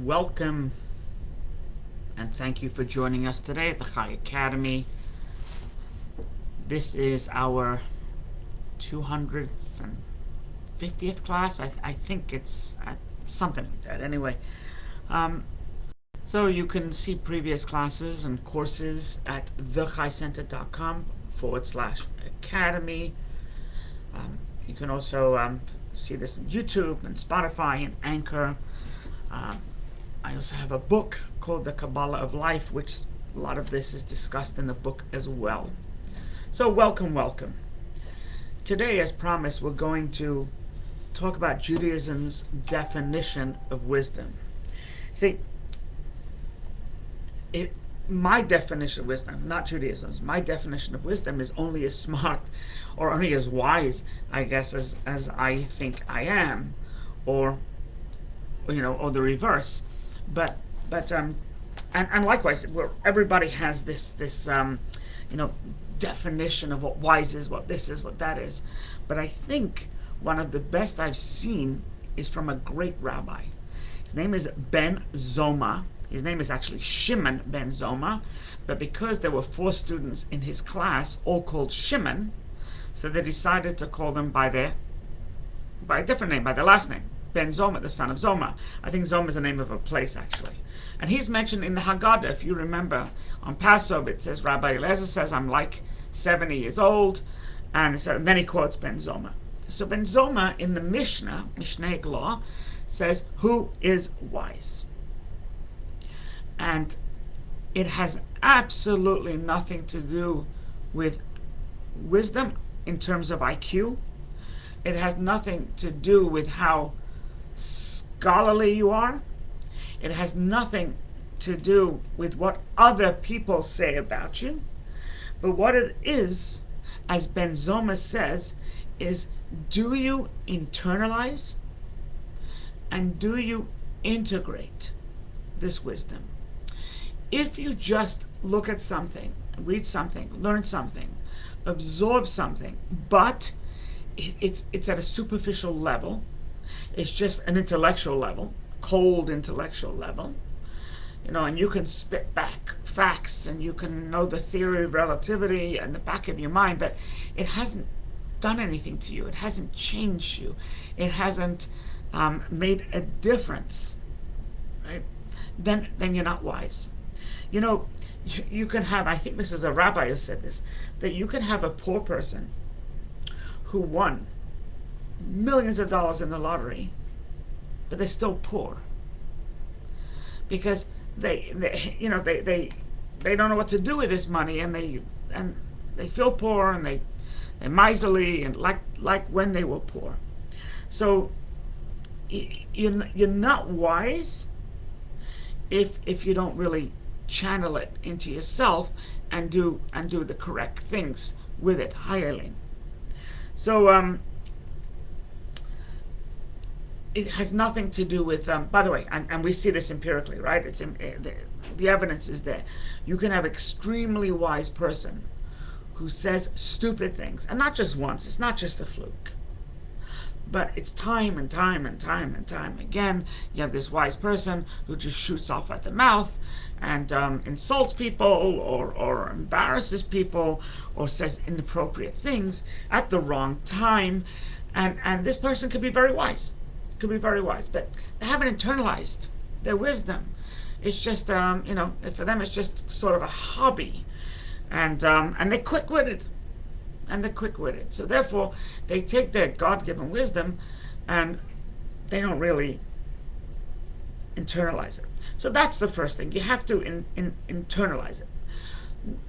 Welcome and thank you for joining us today at the Chai Academy. This is our 250th class. I think it's something like that. Anyway, so you can see previous classes and courses at thechaicenter.com/academy. You can also see this on YouTube and Spotify and Anchor. I also have a book called The Kabbalah of Life, which a lot of this is discussed in the book as well. So welcome. Today, as promised, we're going to talk about Judaism's definition of wisdom. See, my definition of wisdom, not Judaism's, my definition of wisdom is only as smart or only as wise, I guess, as I think I am, or the reverse. But likewise, everybody has this definition of what wise is, what this is, what that is. But I think one of the best I've seen is from a great rabbi. His name is Ben Zoma. His name is actually Shimon Ben Zoma, but because there were 4 students in his class, all called Shimon, so they decided to call them by a different name, by their last name. Ben Zoma, the son of Zoma. I think Zoma is the name of a place, actually. And he's mentioned in the Haggadah, if you remember, on Passover, it says, Rabbi Eliezer says, I'm like 70 years old. And then he quotes Ben Zoma. So Ben Zoma in the Mishnaic law, says, who is wise? And it has absolutely nothing to do with wisdom in terms of IQ. It has nothing to do with how scholarly you are. It has nothing to do with what other people say about you. But what it is, as Ben Zoma says, is do you internalize and do you integrate this wisdom? If you just look at something, read something, learn something, absorb something, but it's at a superficial level, it's just an intellectual level, cold intellectual level, and you can spit back facts and you can know the theory of relativity in the back of your mind, but it hasn't done anything to you. It hasn't changed you. It hasn't made a difference, right? Then you're not wise. You can have, I think this is a rabbi who said this, that you can have a poor person who won millions of dollars in the lottery, but they're still poor because they don't know what to do with this money, and they feel poor, and they're miserly, and like when they were poor. So you're not wise if you don't really channel it into yourself and do the correct things with it, hirely. So it has nothing to do with, by the way, and we see this empirically, right? It's the evidence is there. You can have extremely wise person who says stupid things, and not just once. It's not just a fluke, but it's time and time again. You have this wise person who just shoots off at the mouth and insults people or embarrasses people or says inappropriate things at the wrong time, and this person could be very wise. But they haven't internalized their wisdom. It's just, for them it's just sort of a hobby, and they're quick-witted, So therefore, they take their God-given wisdom, and they don't really internalize it. So that's the first thing. You have to internalize it.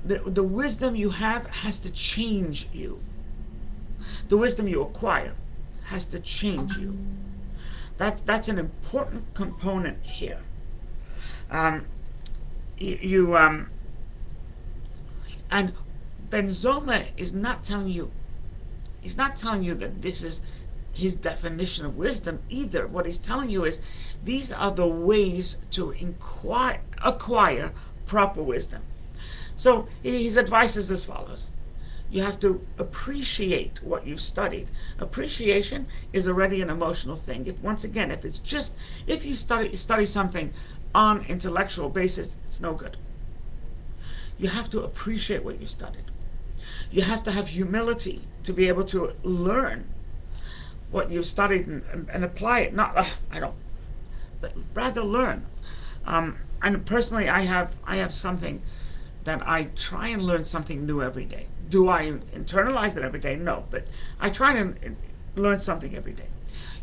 The wisdom you have has to change you. The wisdom you acquire has to change you. That's an important component here. And Ben Zoma is not telling you. He's not telling you that this is his definition of wisdom either. What he's telling you is these are the ways to acquire proper wisdom. So his advice is as follows: You have to appreciate what you've studied. Appreciation is already an emotional thing. If you study something on intellectual basis, it's no good. You have to appreciate what you studied. You have to have humility to be able to learn what you've studied and apply it. Not, I don't, but rather learn. And personally, I have something that I try and learn something new every day. Do I internalize it every day? No, but I try and learn something every day.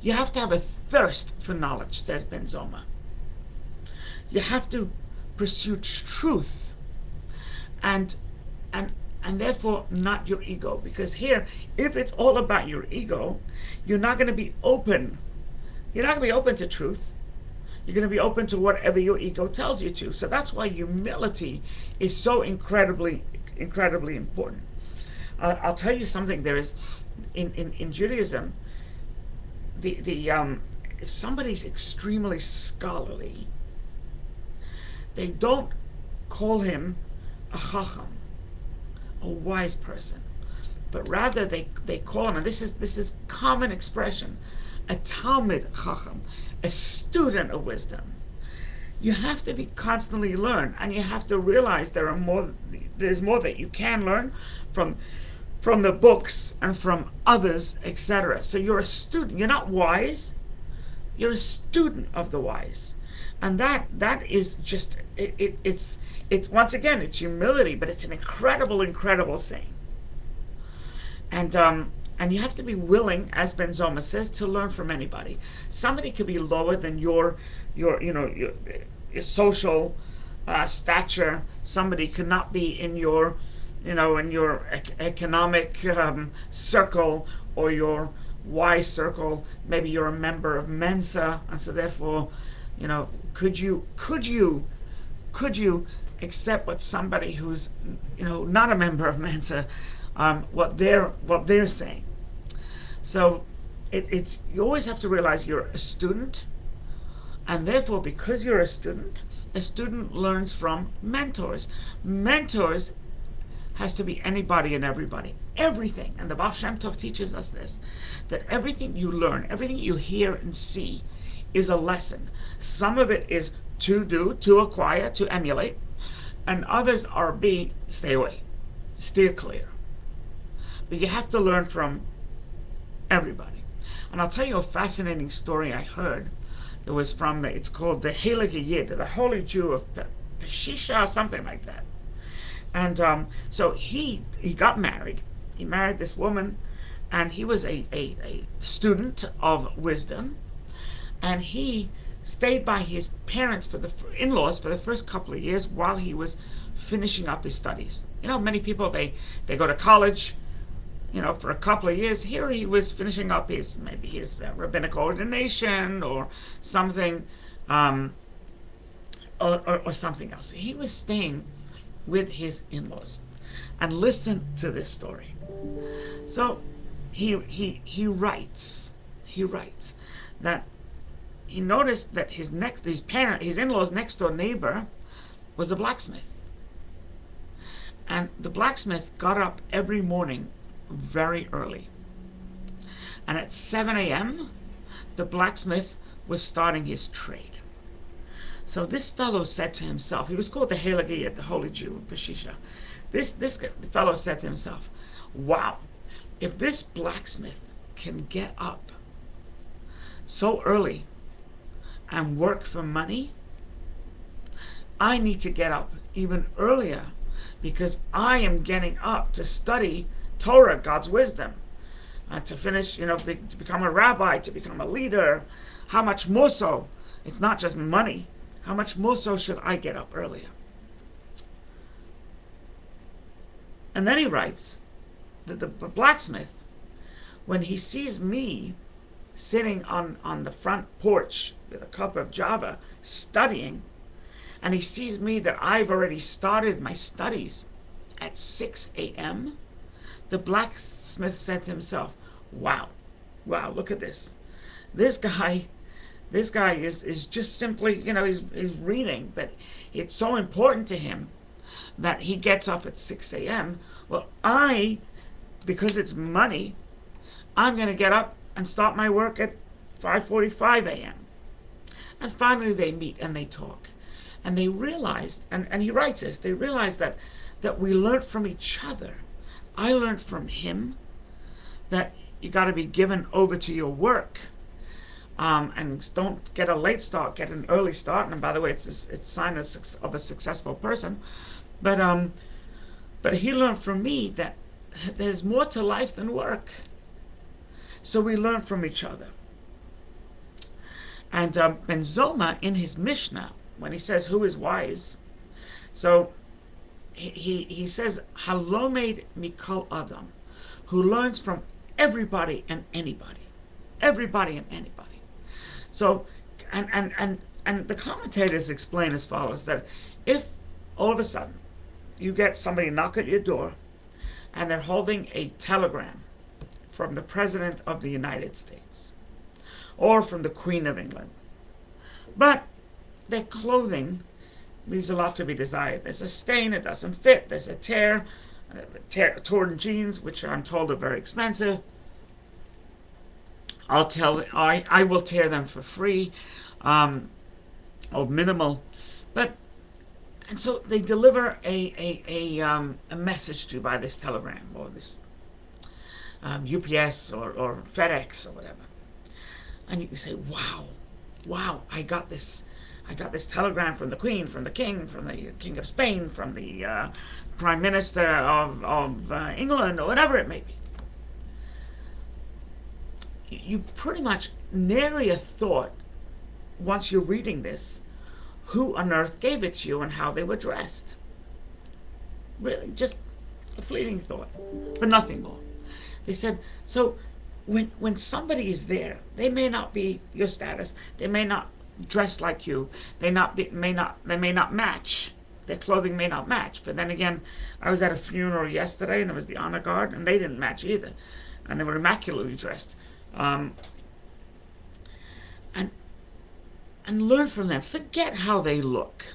You have to have a thirst for knowledge, says Ben Zoma. You have to pursue truth, and therefore not your ego. Because here, if it's all about your ego, you're not going to be open. You're not going to be open to truth. You're going to be open to whatever your ego tells you to. So that's why humility is so incredibly important. I'll tell you something. There is in Judaism, if somebody's extremely scholarly, they don't call him a chacham, a wise person, but rather they call him, and this is common expression, a Talmid chacham, a student of wisdom. You have to be constantly learn, and you have to realize there's more that you can learn from the books and from others, etc. So you're a student. You're not wise. You're a student of the wise, and that is just it's once again, it's humility, but it's an incredible saying. And you have to be willing, as Ben Zoma says, to learn from anybody. Somebody could be lower than your social stature. Somebody could not be in your economic circle or your wise circle. Maybe you're a member of Mensa, and so therefore, could you accept what somebody who's not a member of Mensa, what they're saying? So you always have to realize you're a student, and therefore, because you're a student learns from mentors. Mentors has to be anybody and everybody, everything. And the Baal Shem Tov teaches us this, that everything you learn, everything you hear and see is a lesson. Some of it is to do, to acquire, to emulate, and others are stay away, steer clear. But you have to learn from everybody. And I'll tell you a fascinating story I heard. It was it's called the Heilige Yid, the Holy Jew of Peshisha, or something like that. And so he got married. He married this woman, and he was a student of wisdom. And he stayed by his parents, in-laws, for the first couple of years while he was finishing up his studies. Many people, they go to college, for a couple of years. Here he was finishing up his rabbinical ordination or something, or something else. He was staying with his in-laws, and listen to this story. So he writes that he noticed that his in-laws' next door neighbor was a blacksmith, and the blacksmith got up every morning very early, and at 7 a.m. the blacksmith was starting his trade. So this fellow said to himself, he was called the Heilige Yid, the Holy Jew of Peshisha. This fellow said to himself, wow, if this blacksmith can get up so early and work for money, I need to get up even earlier, because I am getting up to study Torah, God's wisdom, and to finish, to become a rabbi, to become a leader. How much more so? It's not just money. How much more so should I get up earlier? And then he writes that the blacksmith, when he sees me sitting on the front porch with a cup of Java studying, and he sees me that I've already started my studies at 6 a.m., the blacksmith said to himself, wow, look at this. This guy is just simply, he's reading, but it's so important to him that he gets up at 6 a.m. Well, I because it's money, I'm going to get up and start my work at 5:45 a.m. And finally they meet and they talk. And they realized, and he writes this, they realized that we learned from each other. I learned from him that you got to be given over to your work. And don't get a late start, get an early start. And by the way, it's a sign of a successful person. But he learned from me that there's more to life than work. So we learn from each other. And Ben Zoma, in his Mishnah, when he says who is wise, so he says Halomed Mikol Adam, who learns from everybody and anybody, everybody and anybody. So, and the commentators explain as follows, that if all of a sudden you get somebody knock at your door and they're holding a telegram from the President of the United States or from the Queen of England, but their clothing leaves a lot to be desired. There's a stain, it doesn't fit, there's a tear, torn jeans, which I'm told are very expensive. I will tear them for free, or minimal, and so they deliver a message to you by this telegram or this UPS or FedEx or whatever, and you can say, wow, I got this telegram from the Queen, from the King, from the King of Spain, from the Prime Minister of England, or whatever it may be. You pretty much nary a thought, once you're reading this, who on earth gave it to you and how they were dressed. Really, just a fleeting thought, but nothing more. They said, so when somebody is there, they may not be your status, they may not dress like you, they may not match, their clothing may not match. But then again, I was at a funeral yesterday and there was the honor guard and they didn't match either, and they were immaculately dressed. And learn from them. Forget how they look.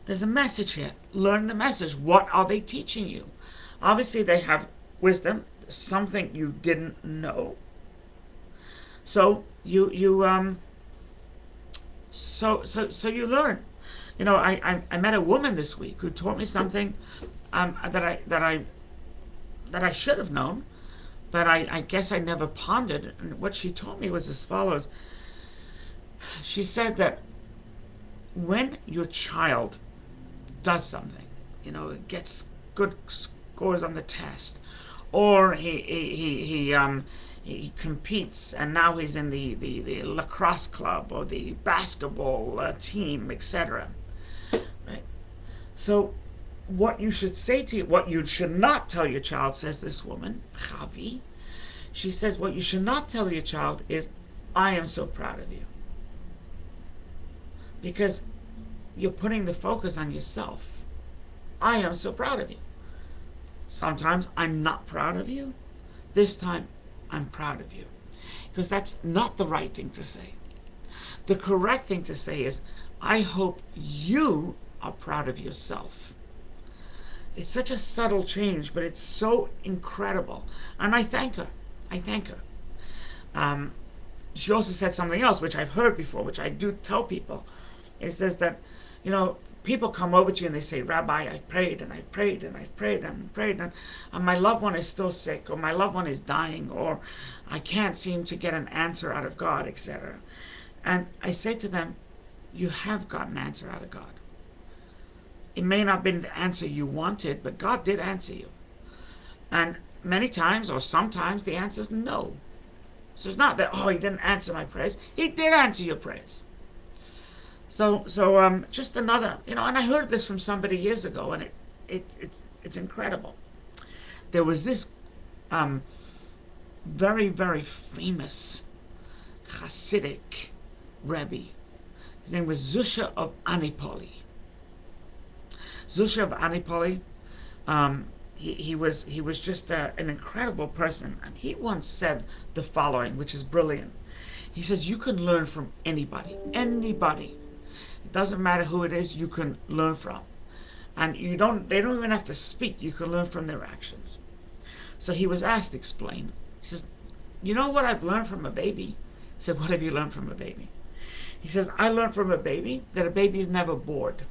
There's a message here. Learn the message. What are they teaching you? Obviously, they have wisdom, something you didn't know. So you learn. You know, I met a woman this week who taught me something that I should have known, but I guess I never pondered. And what she taught me was as follows. She said that when your child does something, you know, gets good scores on the test, or he competes and now he's in the lacrosse club or the basketball team, etc. Right? So what you should say to you, what you should not tell your child, says this woman, Chavi, she says what you should not tell your child is, I am so proud of you. Because you're putting the focus on yourself. I am so proud of you. Sometimes I'm not proud of you. This time I'm proud of you. Because that's not the right thing to say. The correct thing to say is, I hope you are proud of yourself. It's such a subtle change, but it's so incredible. And I thank her. She also said something else, which I've heard before, which I do tell people. It says that, you know, people come over to you and they say, Rabbi, I've prayed and I've prayed and I've prayed and prayed, and my loved one is still sick, or my loved one is dying, or I can't seem to get an answer out of God, etc. And I say to them, you have got an answer out of God. It may not have been the answer you wanted, but God did answer you. And many times, or sometimes, the answer is no. So it's not that, oh, he didn't answer my prayers. He did answer your prayers. So just another, you know, and I heard this from somebody years ago, and it's incredible. There was this very, very famous Hasidic Rebbe. His name was Zusha of Anipoli. Zusha of Anipoli, he was just an incredible person, and he once said the following, which is brilliant. He says, you can learn from anybody. It doesn't matter who it is, you can learn from. And they don't even have to speak. You can learn from their actions. So he was asked to explain. He says, you know what I've learned from a baby? He said, what have you learned from a baby? He says, I learned from a baby that a baby is never bored.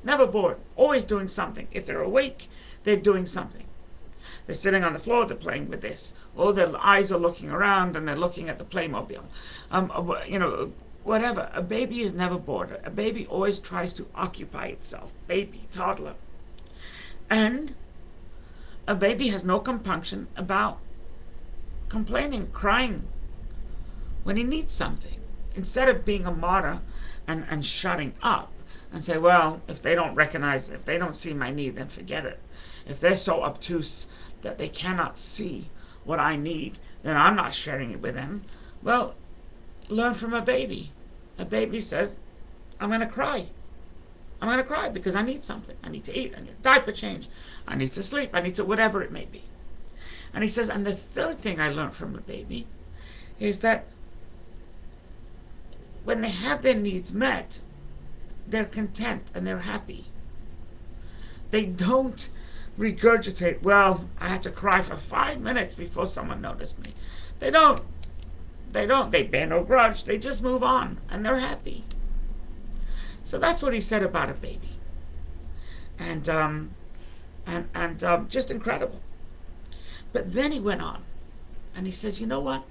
Never bored. Always doing something. If they're awake, they're doing something. They're sitting on the floor, they're playing with this. Or their eyes are looking around and they're looking at the Playmobil. Whatever. A baby is never bored. A baby always tries to occupy itself. Baby, toddler. And a baby has no compunction about complaining, crying when he needs something. Instead of being a martyr and shutting up and say, well, if they don't recognize it, if they don't see my need, then forget it. If they're so obtuse that they cannot see what I need, then I'm not sharing it with them. Well, learn from a baby. A baby says, I'm going to cry. I'm going to cry because I need something. I need to eat. I need a diaper change. I need to sleep. I need to whatever it may be. And he says, and the third thing I learned from a baby is that when they have their needs met, they're content and they're happy. They don't regurgitate, well, I had to cry for 5 minutes before someone noticed me. They don't. They bear no grudge. They just move on and they're happy. So that's what he said about a baby. And just incredible. But then he went on and he says, you know what?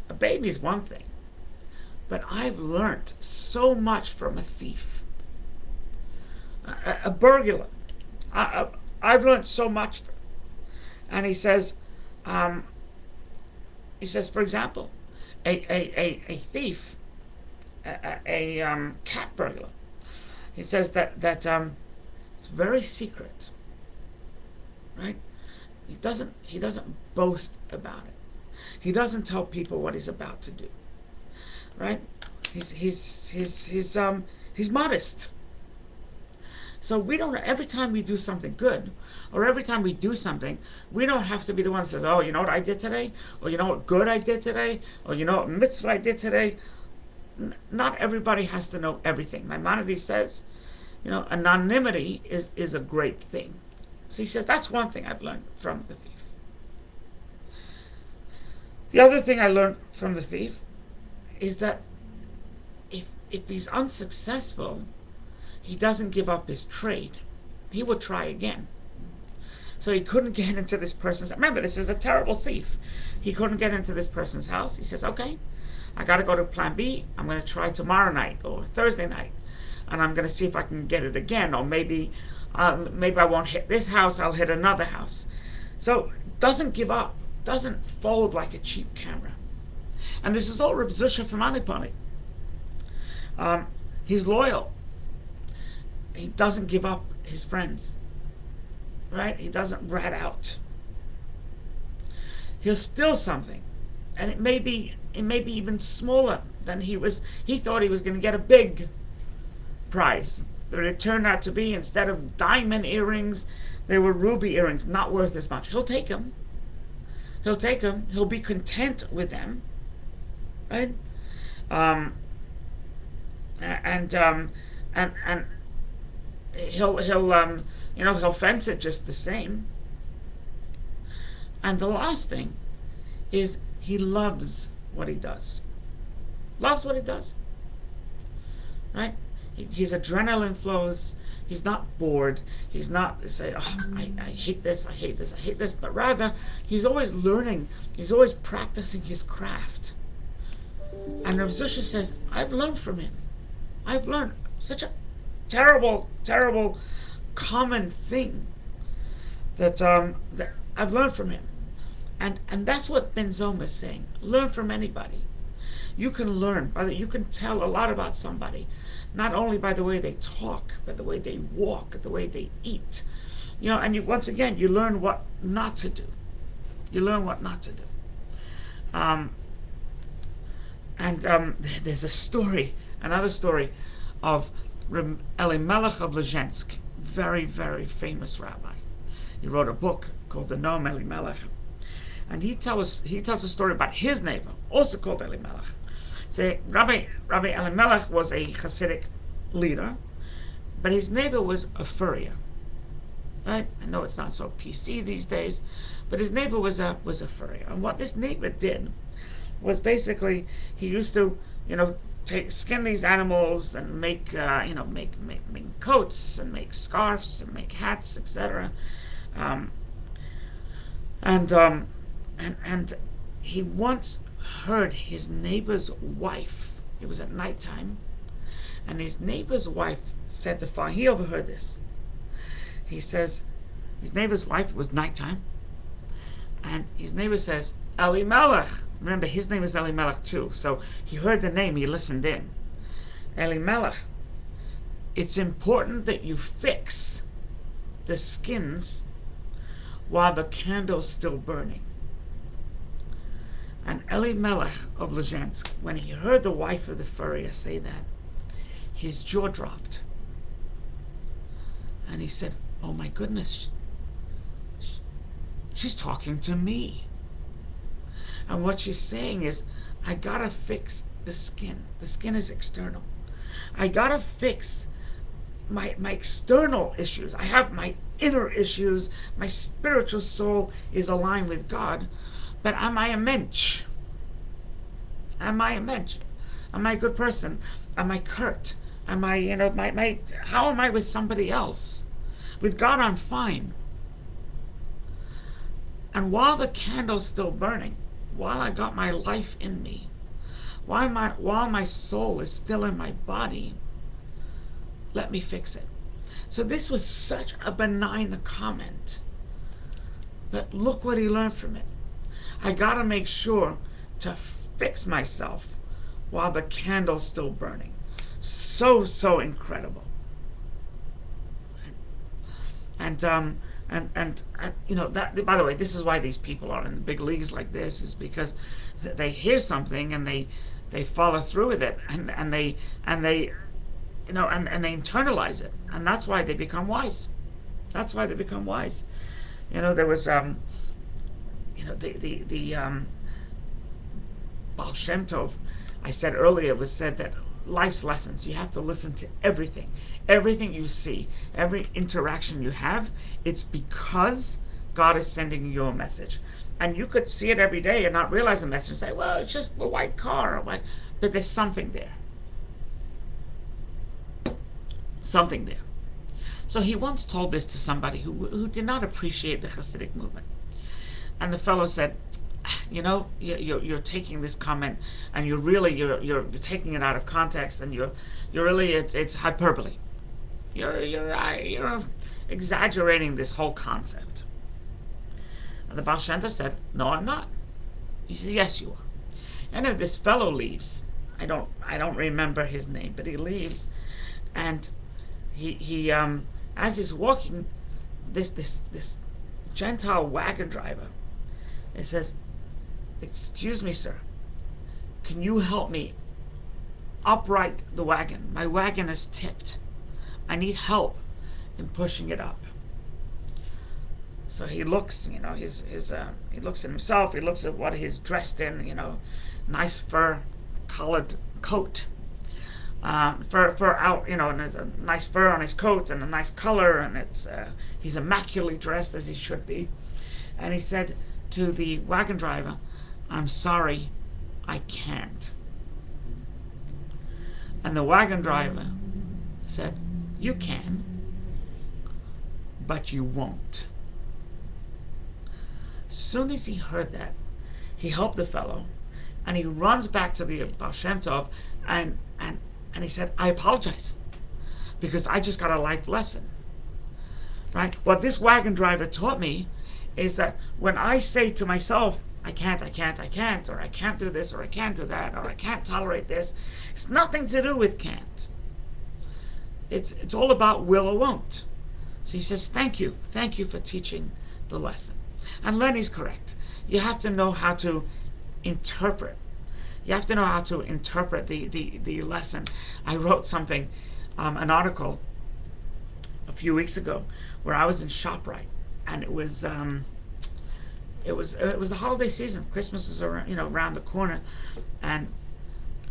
A baby is one thing, but I've learned so much from a thief, a burglar. I've learned so much. And he says, for example, a thief, a cat burglar. He says that it's very secret, right? He doesn't boast about it. He doesn't tell people what he's about to do, right? He's modest. So we don't. Every time we do something good, or every time we do something, we don't have to be the one that says, "Oh, you know what I did today," or "You know what good I did today," or "You know what mitzvah I did today." Not everybody has to know everything. Maimonides says, anonymity is a great thing. So he says that's one thing I've learned from the thief. The other thing I learned from the thief is that if he's unsuccessful, he doesn't give up his trade. He will try again. So he couldn't get into this person's. Remember, this is a terrible thief. He couldn't get into this person's house. He says, okay, I got to go to plan B. I'm going to try tomorrow night or Thursday night. And I'm going to see if I can get it again. Or maybe I won't hit this house. I'll hit another house. So doesn't give up. Doesn't fold like a cheap camera. And this is all Reb Zusha from Anipani. He's loyal. He doesn't give up his friends. Right? He doesn't rat out. He'll steal something. And it may be even smaller than he thought he was going to get a big prize. But it turned out to be, instead of diamond earrings, they were ruby earrings, not worth as much. He'll take them. He'll be content with them. Right? And he'll fence it just the same. And the last thing is he loves what he does. Loves what he does. Right? His adrenaline flows. He's not bored. He's not saying, oh, I hate this, I hate this, I hate this. But rather, he's always learning. He's always practicing his craft. And Rav Zusha says, I've learned from him. I've learned such a terrible, terrible, common thing that I've learned from him. And that's what Ben Zoma is saying. Learn from anybody. You can learn, you can tell a lot about somebody, not only by the way they talk, but the way they walk, the way they eat. Once again, you learn what not to do. You learn what not to do. There's another story of Elimelech of Lezhensk, very, very famous rabbi. He wrote a book called The Noam Elimelech. And he tells a story about his neighbor, also called Elimelech. So Rabbi Elimelech was a Hasidic leader, But his neighbor was a furrier. Right? I know it's not so PC these days, but his neighbor was a furrier. And what this neighbor did was basically he used to, skin these animals and make make coats and make scarves and make hats, etc. And he once heard his neighbor's wife. It was at nighttime, and his neighbor's wife said the following. He overheard this. He says, his neighbor's wife, was nighttime, and his neighbor says, Elimelech. Remember, his name is Elimelech too, so he heard the name, he listened in. Elimelech, it's important that you fix the skins while the candle's still burning. And Elimelech of Lezhensk, when he heard the wife of the furrier say that, his jaw dropped. And he said, oh my goodness, she's talking to me. And what she's saying is, I gotta fix the skin. The skin is external. I gotta fix my external issues. I have my inner issues. My spiritual soul is aligned with God. But am I a mensch? Am I a mensch? Am I a good person? Am I Kurt? Am I, how am I with somebody else? With God, I'm fine. And while the candle's still burning, while I got my life in me, while my soul is still in my body, let me fix it. So this was such a benign comment. But look what he learned from it. I gotta make sure to fix myself while the candle's still burning. So incredible. And that, by the way, this is why these people are in the big leagues like this, is because they hear something and they follow through with it, and they internalize it, and that's why they become wise. That's why they become wise. There was the Baal Shem Tov, I said earlier, was said that life's lessons, you have to listen to everything you see, every interaction you have. It's because God is sending you a message, and you could see it every day and not realize the message and say, well, it's just a white car, but there's something there. So he once told this to somebody who did not appreciate the Hasidic movement, and the fellow said, you're taking this comment and you're taking it out of context, and you're really, it's hyperbole. You're exaggerating this whole concept. And the Baal Shem Tov said, no, I'm not. He says, yes, you are. And then this fellow leaves. I don't remember his name, but he leaves, and he as he's walking, this Gentile wagon driver, it says, excuse me, sir, can you help me upright the wagon? My wagon is tipped. I need help in pushing it up. So he looks, he looks at himself, he looks at what he's dressed in, nice fur collared coat. Fur out, and there's a nice fur on his coat and a nice color, and he's immaculately dressed as he should be. And he said to the wagon driver, I'm sorry, I can't. And the wagon driver said, you can, but you won't. As soon as he heard that, he helped the fellow, and he runs back to the Baal Shem Tov, and he said, I apologize, because I just got a life lesson. Right? What this wagon driver taught me is that when I say to myself, I can't, or I can't do this, or I can't do that, or I can't tolerate this, it's nothing to do with can't. It's all about will or won't. So he says, thank you for teaching the lesson. And Lenny's correct. You have to know how to interpret. You have to know how to interpret the lesson. I wrote something, an article a few weeks ago, where I was in ShopRite, and it was the holiday season. Christmas was around the corner, and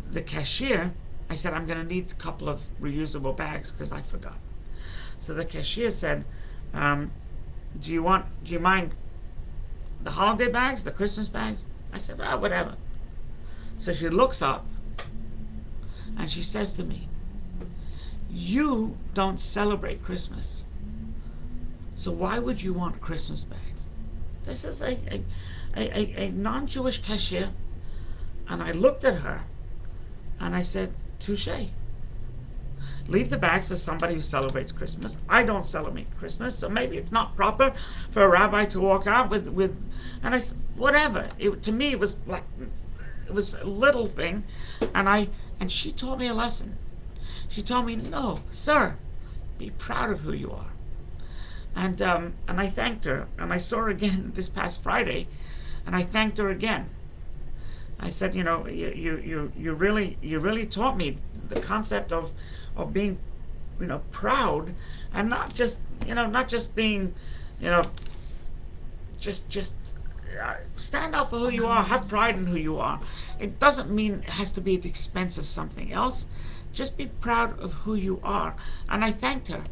the cashier, I said, I'm going to need a couple of reusable bags because I forgot. So the cashier said, do you mind the holiday bags, the Christmas bags? I said, whatever. So she looks up and she says to me, you don't celebrate Christmas, so why would you want Christmas bags? This is a non-Jewish cashier. And I looked at her and I said, touche. Leave the bags for somebody who celebrates Christmas. I don't celebrate Christmas, so maybe it's not proper for a rabbi to walk out with and I said, whatever. To me, it was a little thing, and she taught me a lesson. She told me, no, sir, be proud of who you are. And I thanked her, and I saw her again this past Friday, and I thanked her again. I said, you really taught me the concept of being, proud, and not just being, just stand up for who you are, have pride in who you are. It doesn't mean it has to be at the expense of something else. Just be proud of who you are. And I thanked her,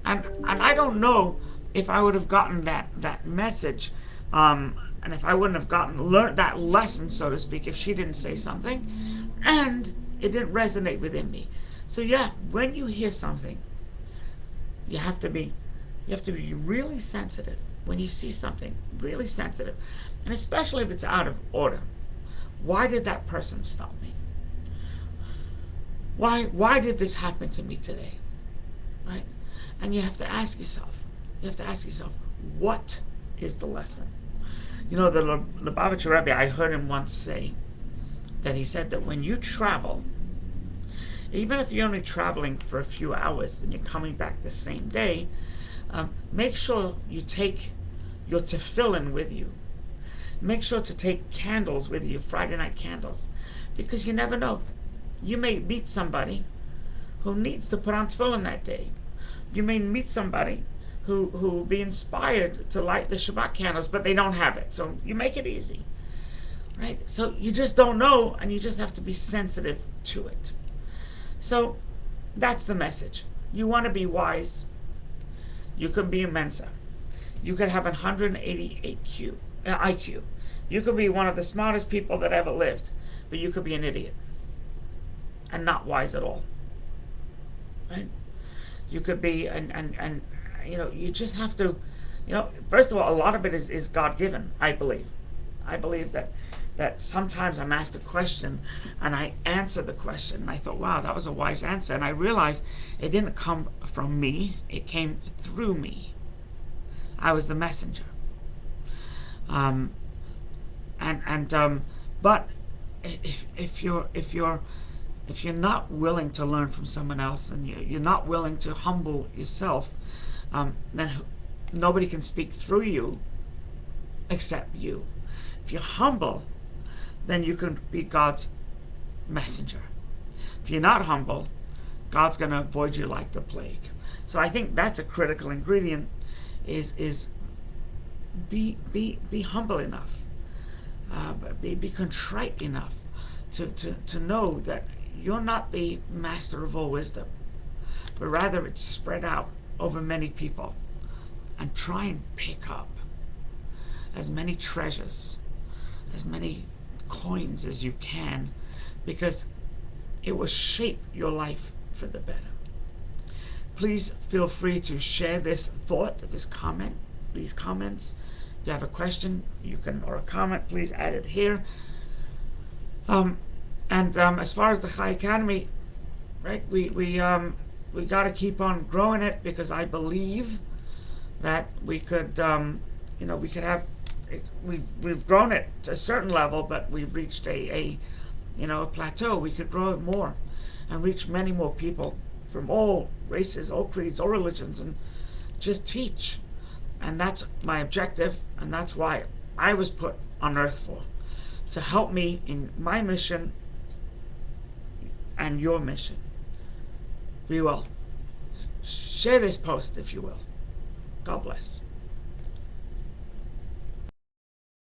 and I don't know if I would have gotten that message. And if I wouldn't have learned that lesson, so to speak, if she didn't say something, and it didn't resonate within me. So yeah, when you hear something, you have to be really sensitive. When you see something, really sensitive, and especially if it's out of order. Why did that person stop me? Why did this happen to me today? Right? And you have to ask yourself. What is the lesson? The Lubavitcher Rebbe, I heard him once say that he said that when you travel, even if you're only traveling for a few hours and you're coming back the same day, make sure you take your tefillin with you. Make sure to take candles with you, Friday night candles, because you never know. You may meet somebody who needs to put on tefillin that day. You may meet somebody who will be inspired to light the Shabbat candles, but they don't have it. So you make it easy, right? So you just don't know, and you just have to be sensitive to it. So that's the message. You want to be wise. You can be a Mensa. You could have 180 IQ. You could be one of the smartest people that ever lived, but you could be an idiot and not wise at all, right? You could be, and you just have to, first of all, a lot of it is God-given, I believe. I believe that sometimes I'm asked a question and I answer the question and I thought, wow, that was a wise answer. And I realized it didn't come from me, it came through me. I was the messenger. But if you're not willing to learn from someone else, and you're not willing to humble yourself, then nobody can speak through you except you. If you're humble, then you can be God's messenger. If you're not humble, God's going to avoid you like the plague. So I think that's a critical ingredient, is be humble enough, be contrite enough to know that you're not the master of all wisdom, but rather it's spread out over many people, and try and pick up as many treasures, as many coins as you can, because it will shape your life for the better. Please feel free to share this thought, this comment, these comments. If you have a question, or a comment, please add it here. As far as the Chai Academy, right, we got to keep on growing it, because I believe that we could, we could have. We've grown it to a certain level, but we've reached a plateau. We could grow it more, and reach many more people from all races, all creeds, all religions, and just teach. And that's my objective, and that's why I was put on earth for. So help me in my mission and your mission. Be well. Share this post, if you will. God bless.